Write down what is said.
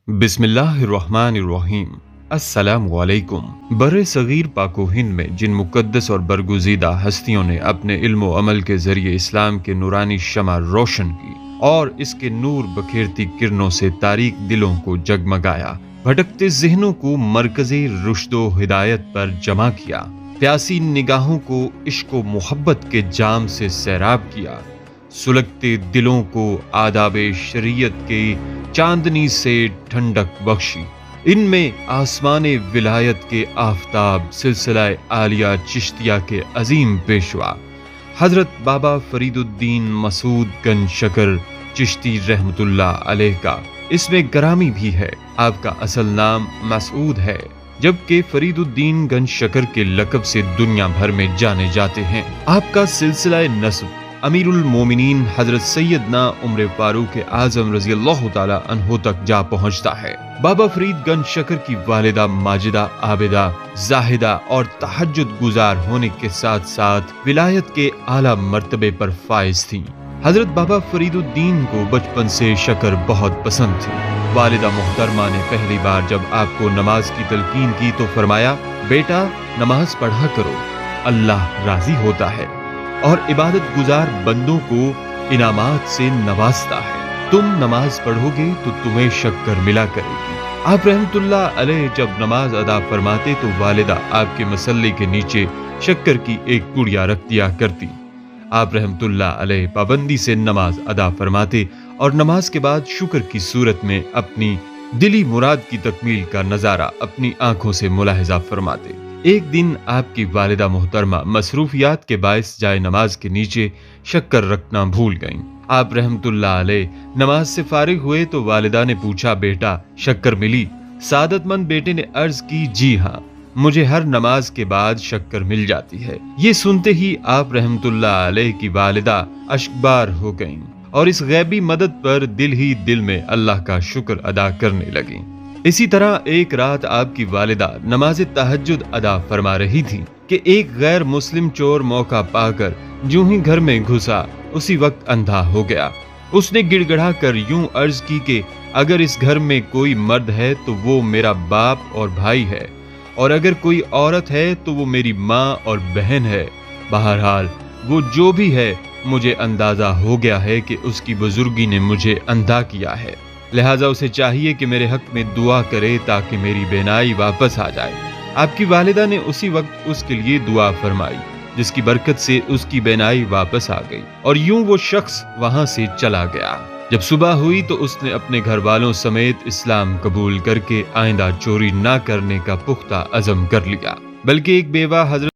बिस्मिल्लाहिर्रहमानिर्रहीम। अस्सलामु अलैकुम। बर्रे सगीर पाको हिंद में जिन मुकद्दस और बरगुज़ीदा हस्तियों ने अपने इल्म व अमल के जरिए इस्लाम के नूरानी शमा रोशन की और इसके नूर बखेरती किरणों से तारीक दिलों को जगमगाया, भटकते ज़हनों को मरकज़ी रुश्दो हिदायत पर जमा किया, प्यासी निगाहों को इश्क व मोहब्बत के जाम से सैराब किया, सुलगते दिलों को आदाबे शरीयत के चांदनी से ठंडक बख्शी, इनमें आसमाने विलायत के आफताब सिलसिला आलिया चिश्तिया के अजीम पेशवा हजरत बाबा फरीदुद्दीन मसूद गंज शकर चिश्ती रहमतुल्लाह अलैह का इसमें गरामी भी है। आपका असल नाम मसूद है, जबकि फरीदुद्दीन गंज शकर के लक़ब से दुनिया भर में जाने जाते हैं। आपका सिलसिला नस्ब अमीरुल मोमिनीन हजरत सैयदना उम्र फारूक आजम रज़ियल्लाहु ताला अन्हु तक जा पहुंचता है। बाबा फरीद गंज शकर की वालिदा माजिदा, आबिदा, जाहिदा और तहज्जुद गुजार होने के साथ साथ विलायत के आला मर्तबे पर फाइज थीं। हजरत बाबा फरीदुद्दीन को बचपन से शकर बहुत पसंद थी। वालिदा मोहतरमा ने पहली बार जब आपको नमाज की तलकीन की तो फरमाया, बेटा नमाज पढ़ा करो, अल्लाह राजी होता है और इबादत गुजार बंदों को इनामात से नवाजता है। तुम नमाज पढ़ोगे तो तुम्हें शक्कर मिला करेगी। आप रहमतुल्लाह अलैह जब नमाज अदा फरमाते तो वालिदा आपके मसल्ले के नीचे शक्कर की एक पुड़िया रख दिया करती। आप रहमतुल्लाह अलैह पाबंदी से नमाज अदा फरमाते और नमाज के बाद शुक्र की सूरत में अपनी दिली मुराद की तकमील का नजारा अपनी आंखों से मुलाहिजा फरमाते। एक दिन आपकी वालिदा मोहतरमा मसरूफियात के बायस जाए नमाज के नीचे शक्कर रखना भूल गईं। आप रहमतुल्लाह अलैह नमाज से फारिग हुए तो वालिदा ने पूछा, बेटा शक्कर मिली? सादतमंद बेटे ने अर्ज की, जी हाँ, मुझे हर नमाज के बाद शक्कर मिल जाती है। ये सुनते ही आप रहमतुल्लाह अलैह की वालिदा अश्कबार हो गईं और इस गैबी मदद पर दिल ही दिल में अल्लाह का शुक्र अदा करने लगीं। इसी तरह एक रात आपकी वालिदा नमाज तहज्जुद अदा फरमा रही थी कि एक गैर मुस्लिम चोर मौका पाकर यूं ही घर में घुसा, उसी वक्त अंधा हो गया। उसने गिड़गड़ा कर यूं अर्ज की कि अगर इस घर में कोई मर्द है तो वो मेरा बाप और भाई है, और अगर कोई औरत है तो वो मेरी माँ और बहन है। बहरहाल वो जो भी है, मुझे अंदाजा हो गया है कि उसकी बुजुर्गी ने मुझे अंधा किया है, लिहाजा उसे चाहिए कि मेरे हक में दुआ करे ताकि मेरी बेनाई वापस आ जाए। आपकी वालिदा ने उसी वक्त उसके लिए दुआ फरमाई, जिसकी बरकत से उसकी बेनाई वापस आ गई और यूं वो शख्स वहां से चला गया। जब सुबह हुई तो उसने अपने घर वालों समेत इस्लाम कबूल करके आइंदा चोरी ना करने का पुख्ता अज़म कर लिया, बल्कि एक बेवा हजरत